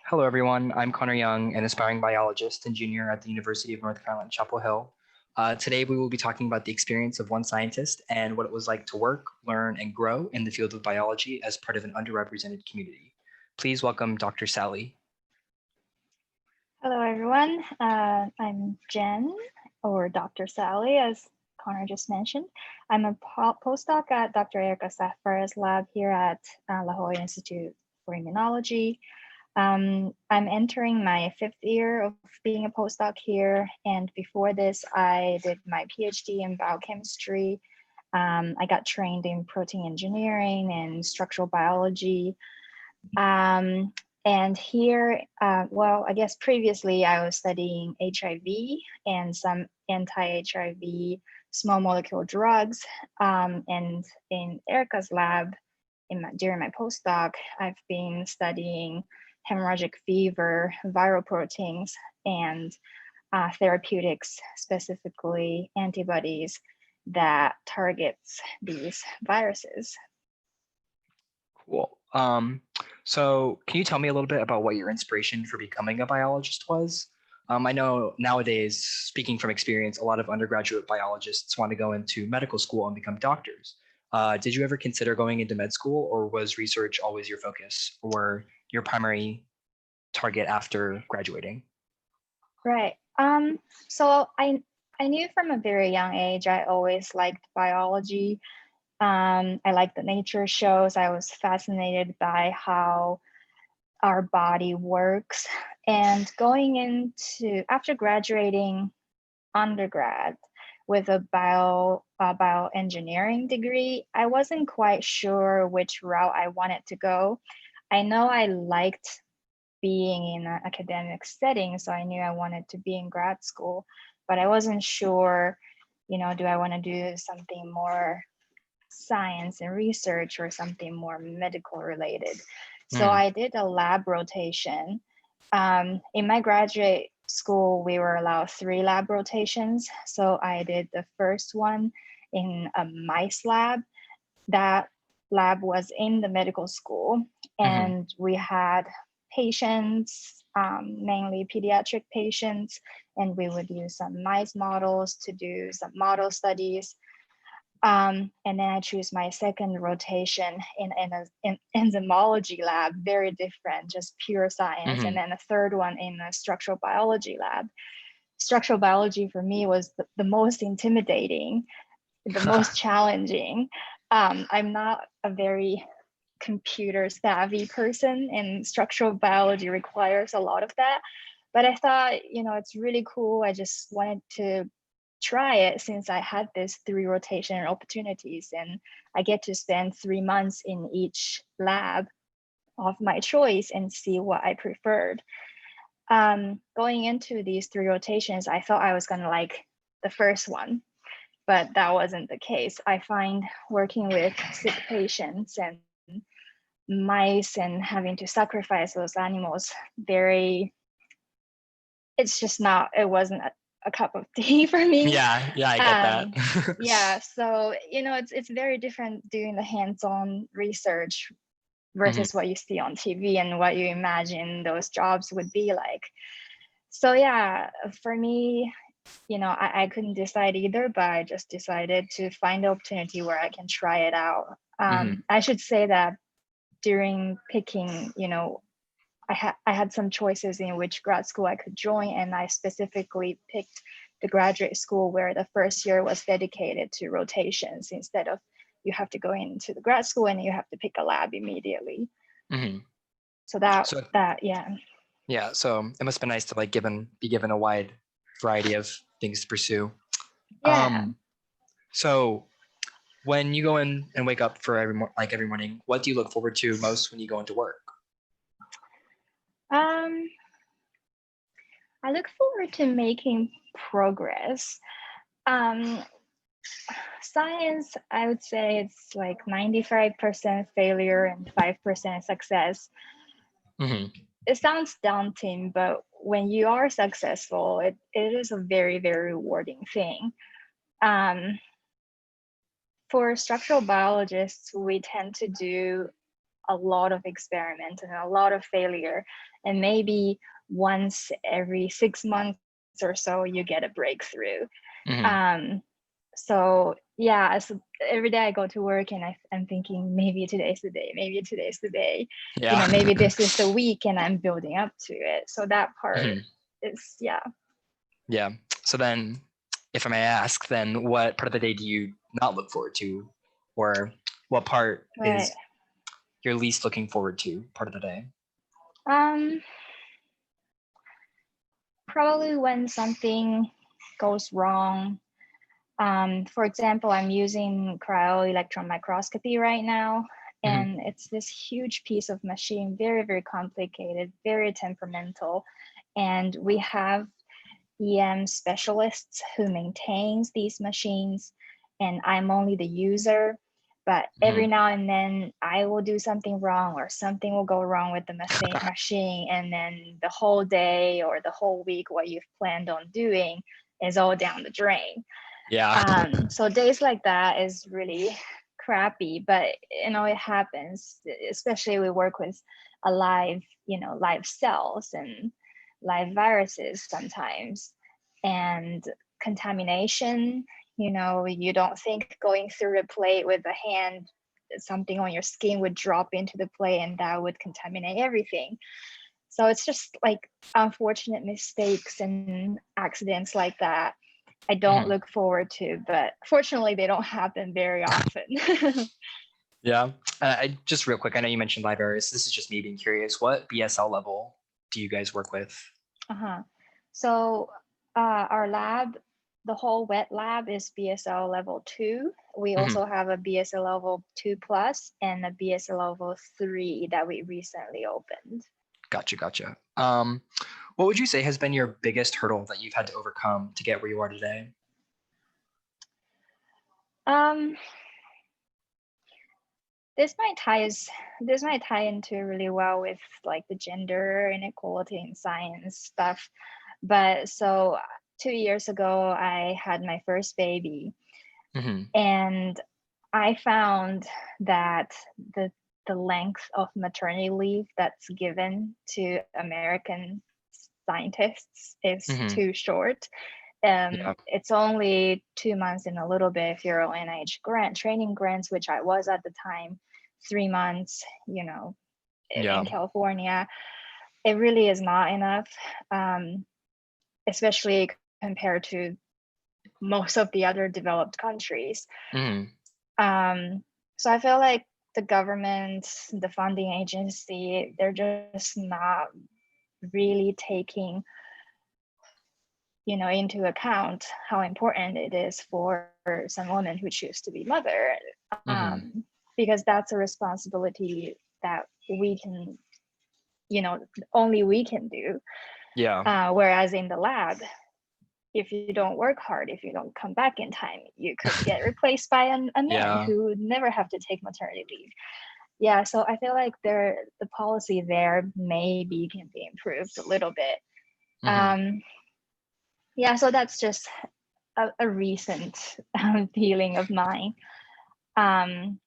Hello, everyone. I'm Connor Young, an aspiring biologist and junior at the University of North Carolina, Chapel Hill. Today, we will be talking about the experience of one scientist and what it was like to work, learn, and grow in the field of biology as part of an underrepresented community. Please welcome Dr. Sally. Hello, everyone. I'm Jen, or Dr. Sally, as Connor just mentioned. I'm a postdoc at Dr. Erica Safar's lab here at La Jolla Institute for Immunology. I'm entering my 5th year of being a postdoc here, and before this, I did my PhD in biochemistry. I got trained in protein engineering and structural biology. And here, I guess previously I was studying HIV and some anti-HIV small molecule drugs. And in Erica's lab, during my postdoc, I've been studying hemorrhagic fever, viral proteins, and therapeutics, specifically antibodies that targets these viruses. Cool. So can you tell me a little bit about what your inspiration for becoming a biologist was? I know nowadays, speaking from experience, a lot of undergraduate biologists want to go into medical school and become doctors. Did you ever consider going into med school, or was research always your focus or your primary target after graduating? Right. So I knew from a very young age I always liked biology. I liked the nature shows. I was fascinated by how our body works. And going into after graduating undergrad with a bioengineering degree, I wasn't quite sure which route I wanted to go. I know I liked being in an academic setting, so I knew I wanted to be in grad school, but I wasn't sure, do I want to do something more science and research or something more medical related? So I did a lab rotation. In my graduate school, we were allowed 3 lab rotations. So I did the first one in a mice lab. That lab was in the medical school, and we had patients, mainly pediatric patients, and we would use some mice models to do some model studies. And then I choose my second rotation in an entomology lab, very different, just pure science. And then the third one in a structural biology lab. Structural biology for me was the most intimidating, the most challenging. I'm not a very computer savvy person, and structural biology requires a lot of that. But I thought, it's really cool. I just wanted to try it since I had these 3 rotation opportunities, and I get to spend 3 months in each lab of my choice and see what I preferred. Going into these 3 rotations, I thought I was going to like the first one, but that wasn't the case. I find working with sick patients and mice and having to sacrifice those animals it wasn't a cup of tea for me. Yeah, I get that. Yeah, so it's very different doing the hands-on research versus what you see on TV and what you imagine those jobs would be like. So yeah, for me, I couldn't decide either, but I just decided to find an opportunity where I can try it out. I should say that during picking, I had some choices in which grad school I could join, and I specifically picked the graduate school where the first year was dedicated to rotations instead of you have to go into the grad school and you have to pick a lab immediately. So yeah. Yeah, so it must have been nice to be given a wide variety of things to pursue. Yeah. So when you go in and wake up for every morning, what do you look forward to most when you go into work? I look forward to making progress. Science, I would say it's like 95% failure and 5% success. It sounds daunting, but when you are successful, it is a very, very rewarding thing. For structural biologists, we tend to do a lot of experiments and a lot of failure, and maybe once every 6 months or so you get a breakthrough. Mhm. um so yeah, so every day I go to work and I'm thinking, maybe today's the day, maybe today's the day, Yeah. maybe this is the week, and I'm building up to it. So that part Mhm. is, yeah. Yeah. So then, if I may ask, then what part of the day do you not look forward to, or what part Right. is you're least looking forward to part of the day? um Probably when something goes wrong. For example, I'm using cryo-electron microscopy right now, Mhm. and it's this huge piece of machine, very, very complicated, very temperamental. And we have EM specialists who maintains these machines, and I'm only the user. But every Mhm. now and then I will do something wrong, or something will go wrong with the machine, and then the whole day or the whole week what you've planned on doing is all down the drain. Yeah. So days like that is really crappy, but it happens. Especially we work with a live cells and live viruses sometimes, and contamination. You don't think going through a plate with a hand, something on your skin would drop into the plate and that would contaminate everything. So it's just like unfortunate mistakes and accidents like that I don't Mhm. look forward to, but fortunately they don't happen very often. Yeah. I just real quick. I know you mentioned libraries. This is just me being curious. What BSL level do you guys work with? Uh-huh. So our lab, the whole wet lab is BSL level 2. We Mhm. also have a BSL level 2 plus and a BSL level 3 that we recently opened. Gotcha. Gotcha. What would you say has been your biggest hurdle that you've had to overcome to get where you are today? Um, this might tie into really well with like the gender inequality in science stuff. But so 2 years ago, I had my first baby, Mhm. and I found that the the length of maternity leave that's given to American scientists is Mhm. too short. Yeah. It's only 2 months and a little bit if you're on NIH training grants, which I was at the time, 3 months, in Yeah. California. It really is not enough, especially compared to most of the other developed countries. Mhm. So I feel like the government, the funding agency, they're just not really taking, into account how important it is for some women who choose to be mother, Mhm. because that's a responsibility that we can, only we can do. Yeah. Whereas in the lab, if you don't work hard, if you don't come back in time, you could get replaced by a man Yeah. who would never have to take maternity leave. Yeah, so I feel like the policy there maybe can be improved a little bit. Mhm. Um, yeah, so that's just a recent feeling of mine.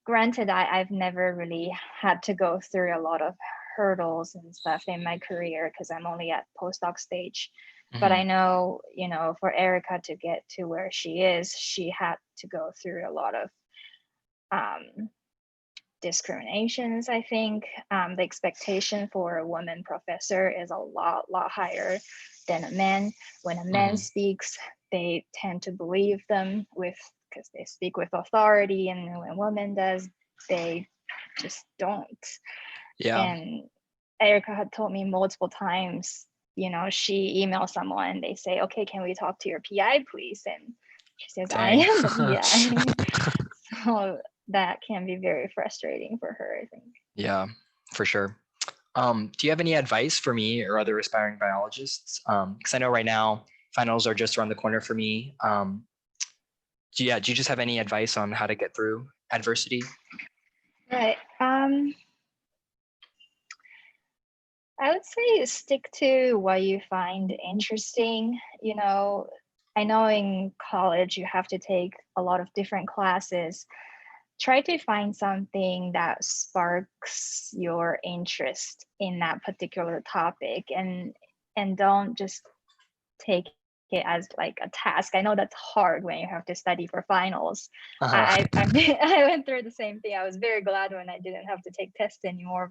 Granted, I've never really had to go through a lot of hurdles and stuff in my career because I'm only at postdoc stage. But I Mhm. know, for Erica to get to where she is, she had to go through a lot of um, discriminations, I think. The expectation for a woman professor is a lot higher than a man. When a man Mhm. speaks, they tend to believe them because they speak with authority, and when a woman does, they just don't. Yeah. And Erica had told me multiple times, she emails someone and they say, okay, can we talk to your PI, please? And she says, I Dang. am the PI. So that can be very frustrating for her, I think. Yeah, for sure. Do you have any advice for me or other aspiring biologists? Because I know right now finals are just around the corner for me. Do you just have any advice on how to get through adversity? Right. I would say stick to what you find interesting. I know in college you have to take a lot of different classes try to find something that sparks your interest in that particular topic, and don't just take it as like a task. I know that's hard when you have to study for finals. Uh-huh. I went through the same thing. I was very glad when I didn't have to take tests anymore,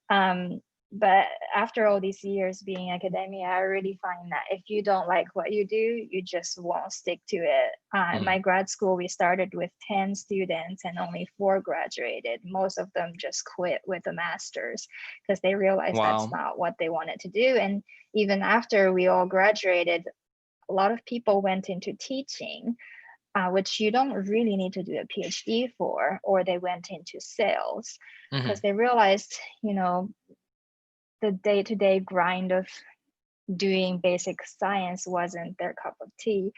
um, but after all these years being academia, I really find that if you don't like what you do, you just won't stick to it. In my grad school, we started with 10 students and only 4 graduated. Most of them just quit with a master's because they realized that's Wow. not what they wanted to do. And even after we all graduated, a lot of people went into teaching, which you don't really need to do a PhD for, or they went into sales Hmm. because they realized, the day-to-day grind of doing basic science wasn't their cup of tea.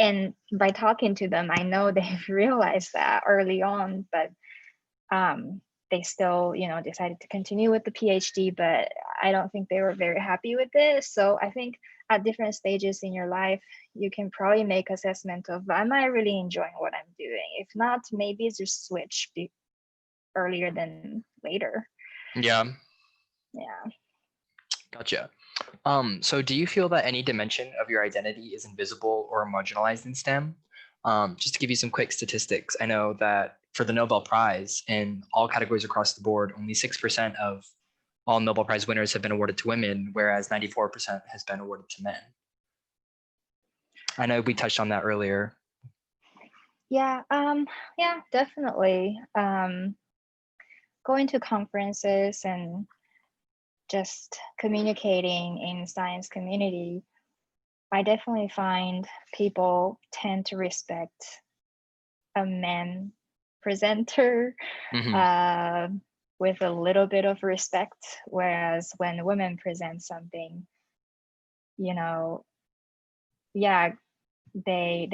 And by talking to them, I know they've realized that early on, but they still, decided to continue with the PhD, but I don't think they were very happy with it. So I think at different stages in your life, you can probably make assessment of, am I really enjoying what I'm doing? If not, maybe just switch earlier than later. Yeah, Yeah. gotcha. So do you feel that any dimension of your identity is invisible or marginalized in STEM? Just to give you some quick statistics, I know that for the Nobel Prize in all categories across the board, only 6% of all Nobel Prize winners have been awarded to women, whereas 94% has been awarded to men. I know we touched on that earlier. Yeah, yeah, definitely. Going to conferences and just communicating in science community, I definitely find people tend to respect a man presenter Hmm. uh, with a little bit of respect, whereas when women present something, you know, yeah, they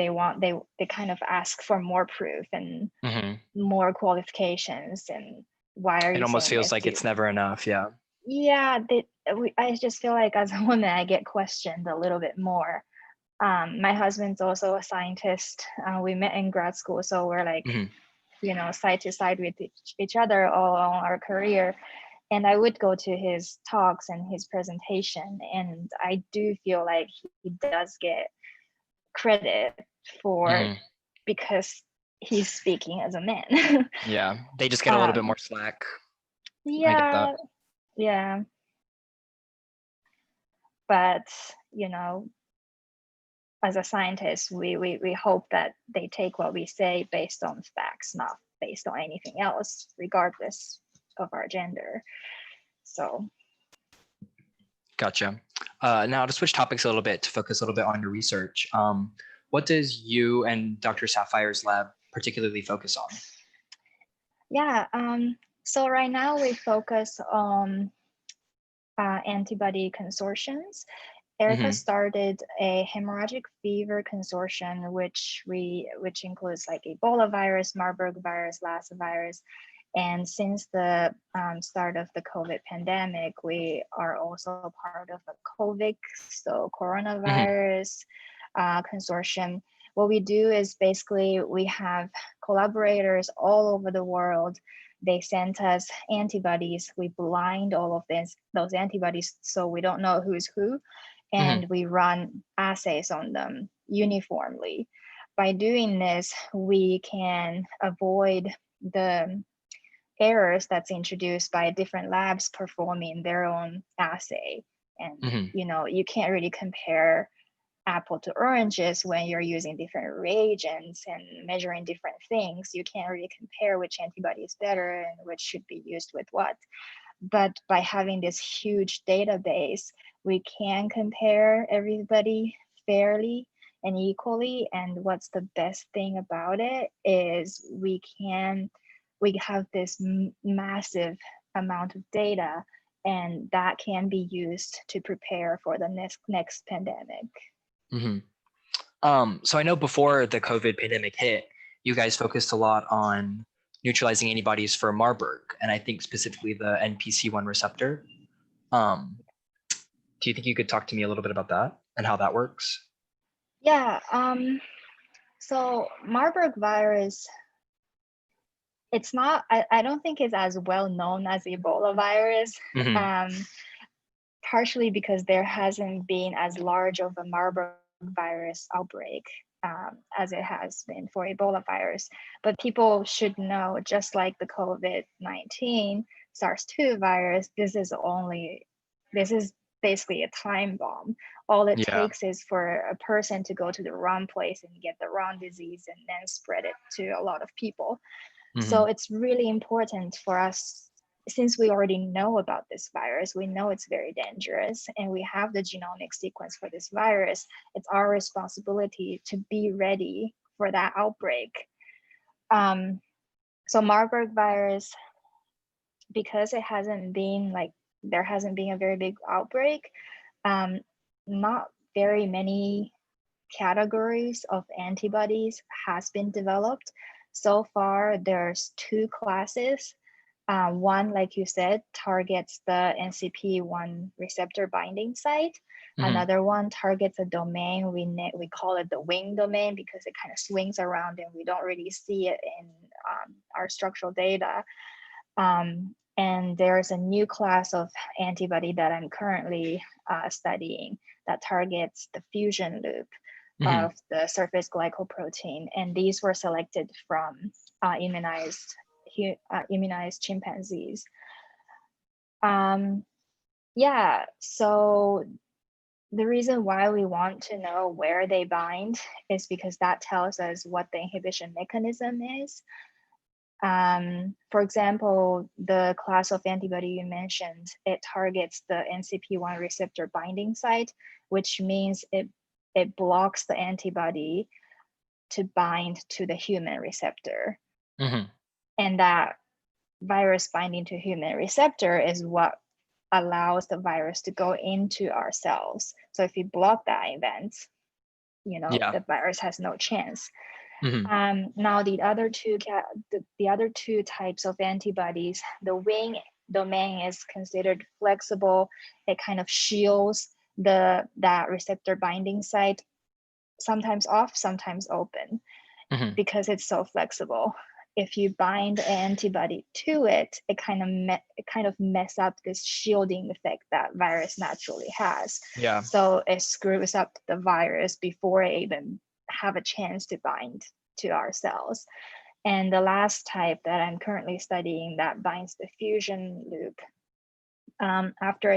kind of ask for more proof and Hmm. more qualifications, and why are It you almost saying feels this like to? it's never enough. Yeah. Yeah, I just feel like as a woman, I get questioned a little bit more. My husband's also a scientist. We met in grad school, so we're like, Hmm. side to side with each other all on our career. And I would go to his talks and his presentation, and I do feel like he does get credit for, Hmm. because he's speaking as a man. Yeah. They just get a little bit um, more slack. I get that. yeah, yeah, but you know, as a scientist, we hope that they take what we say based on facts, not based on anything else, regardless of our gender. So Gotcha. Now to switch topics a little bit to focus a little bit on your research. What does you and Dr. Sapphire's lab particularly focus on? yeah, so right now we focus on antibody consortiums. Erica Hmm. started a hemorrhagic fever consortium, which includes like Ebola virus, Marburg virus, Lassa virus. And since the start of the COVID pandemic, we are also part of the COVID, so Hmm. coronavirus consortium. What we do is basically we have collaborators all over the world. They sent us antibodies. We blind all of those antibodies, so we don't know who's who, Hmm. and we run assays on them uniformly. By doing this, we can avoid the errors that's introduced by different labs performing their own assay. And Hmm. you can't really compare apple to oranges when you're using different reagents and measuring different things. You can't really compare which antibody is better and which should be used with what. But by having this huge database, we can compare everybody fairly and equally. And what's the best thing about it is we have this massive amount of data, and that can be used to prepare for the next pandemic. Hmm. So I know before the COVID pandemic hit, you guys focused a lot on neutralizing antibodies for Marburg, and I think specifically the NPC1 receptor. Um, do you think you could talk to me a little bit about that and how that works? Yeah, so Marburg virus it's not, I don't think it's as well known as Ebola virus. Hmm. Um, Partially because there hasn't been as large of a Marburg virus outbreak as it has been for Ebola virus. But people should know, just like the COVID-19 SARS-2 virus, this is basically a time bomb. All it Yeah. takes is for a person to go to the wrong place and get the wrong disease and then spread it to a lot of people. So Hmm. it's really important for us, since we already know about this virus, we know it's very dangerous, and we have the genomic sequence for this virus. It's our responsibility to be ready for that outbreak. Um, so Marburg virus, because it hasn't been like, there hasn't been a very big outbreak, um, not very many categories of antibodies has been developed. So far, there's two classes. One, like you said, targets the NCP1 receptor binding site. Hmm. Another one targets a domain. We call it the wing domain because it kind of swings around and we don't really see it in our structural data. And there's a new class of antibody that I'm currently studying that targets the fusion loop Hmm. of the surface glycoprotein. And these were selected from immunized chimpanzees. Yeah, so the reason why we want to know where they bind is because that tells us what the inhibition mechanism is. For example, the class of antibody you mentioned, it targets the NCP1 receptor binding site, which means it blocks the antibody to bind to the human receptor. Hmm. And that virus binding to human receptor is what allows the virus to go into our cells. So if you block that event, Yeah. the virus has no chance. Hmm. Now the other two types of antibodies, the wing domain is considered flexible. It kind of shields that receptor binding site, sometimes off, sometimes open, Hmm. because it's so flexible. If you bind an antibody to it, it kind of mess up this shielding effect that virus naturally has. Yeah. So it screws up the virus before it even have a chance to bind to our cells. And the last type that I'm currently studying that binds the fusion loop, after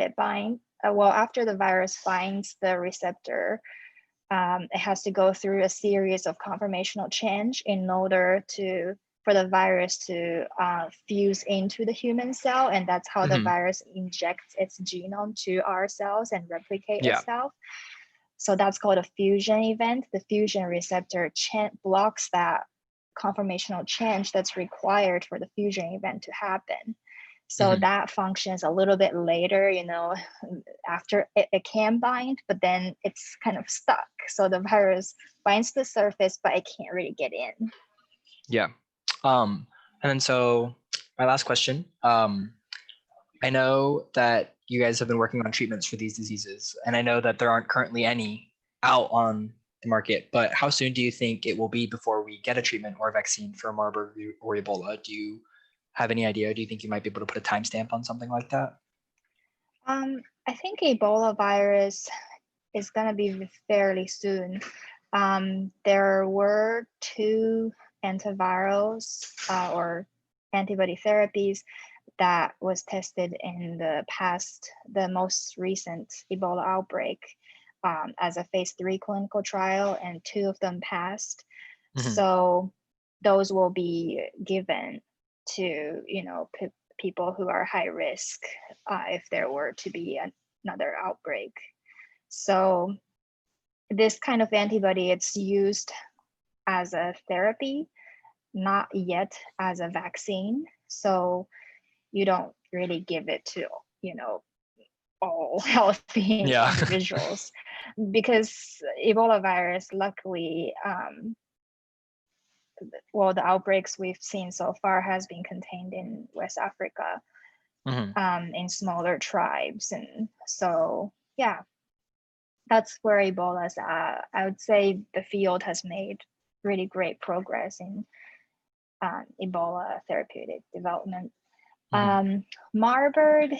the virus binds the receptor, it has to go through a series of conformational change in order for the virus to fuse into the human cell, and that's how the Hmm. virus injects its genome to our cells and replicate Yeah. itself. So that's called a fusion event. The fusion receptor blocks that conformational change that's required for the fusion event to happen. So Hmm. that functions a little bit later, after it can bind, but then it's kind of stuck. So the virus binds the surface, but it can't really get in. Yeah. And then so my last question, I know that you guys have been working on treatments for these diseases, and I know that there aren't currently any out on the market, but how soon do you think it will be before we get a treatment or a vaccine for Marburg or Ebola? Do you have any idea? Do you think you might be able to put a timestamp on something like that? I think Ebola virus is going to be fairly soon. There were two antivirals or antibody therapies that was tested in the most recent Ebola outbreak, as a phase 3 clinical trial, and two of them passed. Hmm. So those will be given to people who are high risk, if there were to be another outbreak. So this kind of antibody, it's used as a therapy, not yet as a vaccine. So you don't really give it to, you know, all healthy Yeah. individuals, because Ebola virus, luckily, the outbreaks we've seen so far has been contained in West Africa, Hmm. in smaller tribes. And so, yeah, that's where Ebola's at. I would say the field has made really great progress in Ebola therapeutic development. Mhm. Marburg,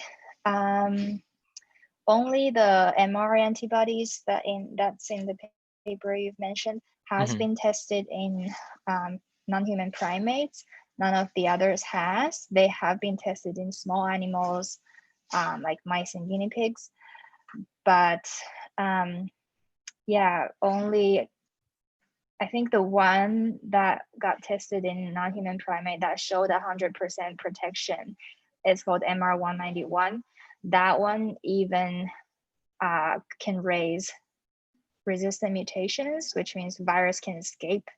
only the mRNA antibodies that's in the paper you've mentioned has Mhm. been tested in non-human primates. None of the others has. They have been tested in small animals, like mice and guinea pigs. But yeah, only I think the one that got tested in non-human primate that showed 100% protection is called MR191. That one even can raise resistant mutations, which means virus can escape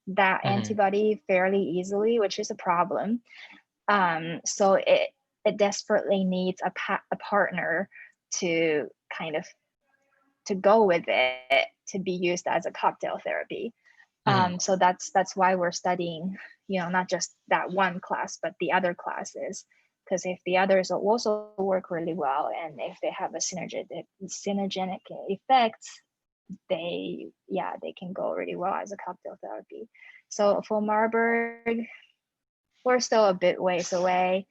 that Mhm. antibody fairly easily, which is a problem. So it desperately needs a partner to kind of to go with it to be used as a cocktail therapy. Mhm. So that's why we're studying, not just that one class, but the other classes. Because if the others also work really well, and if they have a synergenic effect, they can go really well as a cocktail therapy. So for Marburg, we're still a bit ways away,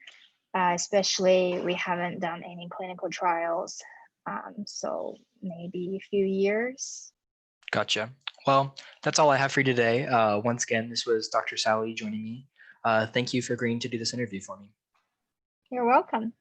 especially we haven't done any clinical trials. So maybe a few years. Gotcha. Well, that's all I have for you today. Once again, this was Dr. Sally joining me. Thank you for agreeing to do this interview for me. You're welcome.